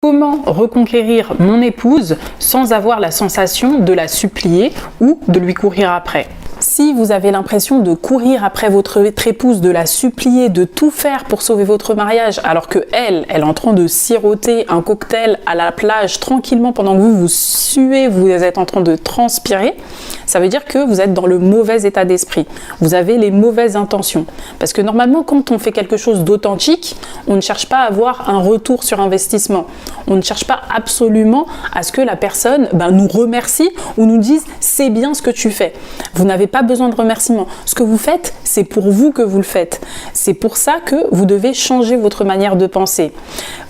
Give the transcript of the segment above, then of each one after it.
Comment reconquérir mon épouse sans avoir la sensation de la supplier ou de lui courir après? Si vous avez l'impression de courir après votre épouse, de la supplier, de tout faire pour sauver votre mariage, alors que elle est en train de siroter un cocktail à la plage tranquillement pendant que vous suez, vous êtes en train de transpirer, ça veut dire que vous êtes dans le mauvais état d'esprit. Vous avez les mauvaises intentions. Parce que normalement, quand on fait quelque chose d'authentique, on ne cherche pas à avoir un retour sur investissement. On ne cherche pas absolument à ce que la personne nous remercie ou nous dise « c'est bien ce que tu fais ». Vous n'avez pas besoin de remerciements. Ce que vous faites, c'est pour vous que vous le faites. C'est pour ça que vous devez changer votre manière de penser.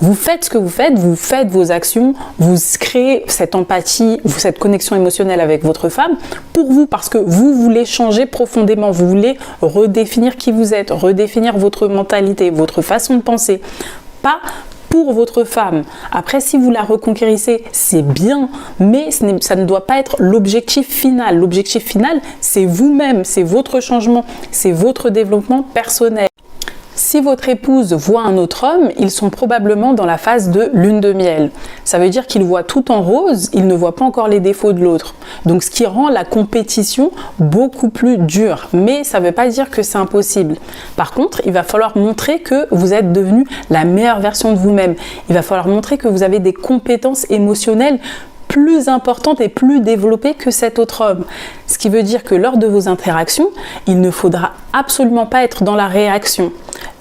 Vous faites ce que vous faites vos actions, vous créez cette empathie, cette connexion émotionnelle avec votre femme pour vous, parce que vous voulez changer profondément, vous voulez redéfinir qui vous êtes, redéfinir votre mentalité, votre façon de penser. Pas pour votre femme. Après, si vous la reconquérissez, c'est bien, mais ça ne doit pas être l'objectif final. L'objectif final, c'est vous-même, c'est votre changement, c'est votre développement personnel. Si votre épouse voit un autre homme, ils sont probablement dans la phase de lune de miel. Ça veut dire qu'ils voient tout en rose, ils ne voient pas encore les défauts de l'autre. Donc ce qui rend la compétition beaucoup plus dure. Mais ça ne veut pas dire que c'est impossible. Par contre, il va falloir montrer que vous êtes devenu la meilleure version de vous-même. Il va falloir montrer que vous avez des compétences émotionnelles plus importante et plus développée que cet autre homme. Ce qui veut dire que lors de vos interactions, il ne faudra absolument pas être dans la réaction.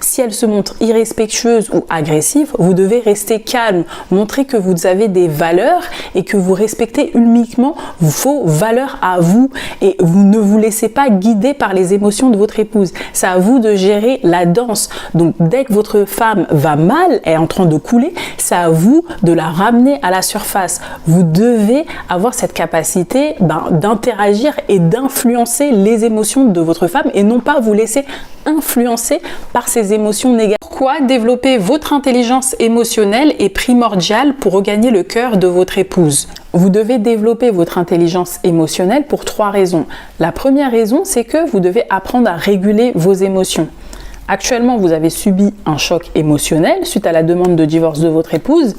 Si elle se montre irrespectueuse ou agressive, vous devez rester calme, montrer que vous avez des valeurs et que vous respectez uniquement vos valeurs à vous et vous ne vous laissez pas guider par les émotions de votre épouse. C'est à vous de gérer la danse. Donc dès que votre femme va mal, est en train de couler, c'est à vous de la ramener à la surface. Vous devez avoir cette capacité d'interagir et d'influencer les émotions de votre femme et non pas vous laisser influencer par ces émotions négatives. Pourquoi développer votre intelligence émotionnelle est primordial pour regagner le cœur de votre épouse? Vous devez développer votre intelligence émotionnelle pour 3 raisons. La première raison, c'est que vous devez apprendre à réguler vos émotions. Actuellement, vous avez subi un choc émotionnel suite à la demande de divorce de votre épouse.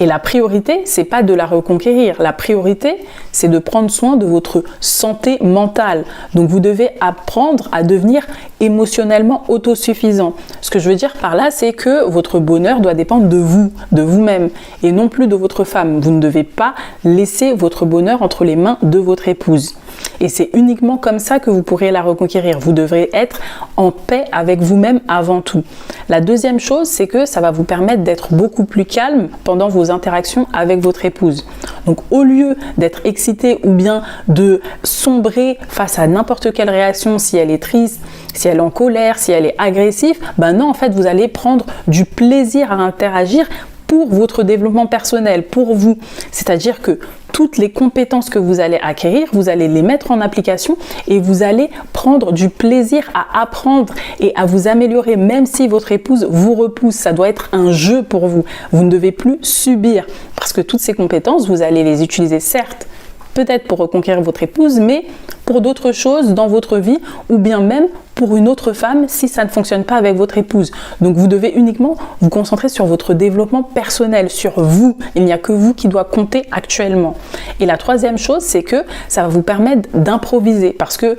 Et la priorité, c'est pas de la reconquérir. La priorité, c'est de prendre soin de votre santé mentale. Donc, vous devez apprendre à devenir émotionnellement autosuffisant. Ce que je veux dire par là, c'est que votre bonheur doit dépendre de vous, de vous-même, et non plus de votre femme. Vous ne devez pas laisser votre bonheur entre les mains de votre épouse. Et c'est uniquement comme ça que vous pourrez la reconquérir. Vous devrez être en paix avec vous-même avant tout. La deuxième chose, c'est que ça va vous permettre d'être beaucoup plus calme pendant vos interactions avec votre épouse. Donc au lieu d'être excité ou bien de sombrer face à n'importe quelle réaction, si elle est triste, si elle est en colère, si elle est agressive, non, en fait, vous allez prendre du plaisir à interagir pour votre développement personnel, pour vous. C'est-à-dire que toutes les compétences que vous allez acquérir, vous allez les mettre en application et vous allez prendre du plaisir à apprendre et à vous améliorer, même si votre épouse vous repousse. Ça doit être un jeu pour vous. Vous ne devez plus subir parce que toutes ces compétences, vous allez les utiliser certes, peut-être pour reconquérir votre épouse, mais pour d'autres choses dans votre vie ou bien même pour une autre femme si ça ne fonctionne pas avec votre épouse. Donc vous devez uniquement vous concentrer sur votre développement personnel, sur vous. Il n'y a que vous qui doit compter actuellement. Et la troisième chose, c'est que ça va vous permettre d'improviser parce que,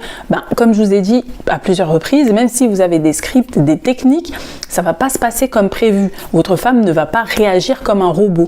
comme je vous ai dit à plusieurs reprises, même si vous avez des scripts, des techniques, ça ne va pas se passer comme prévu. Votre femme ne va pas réagir comme un robot.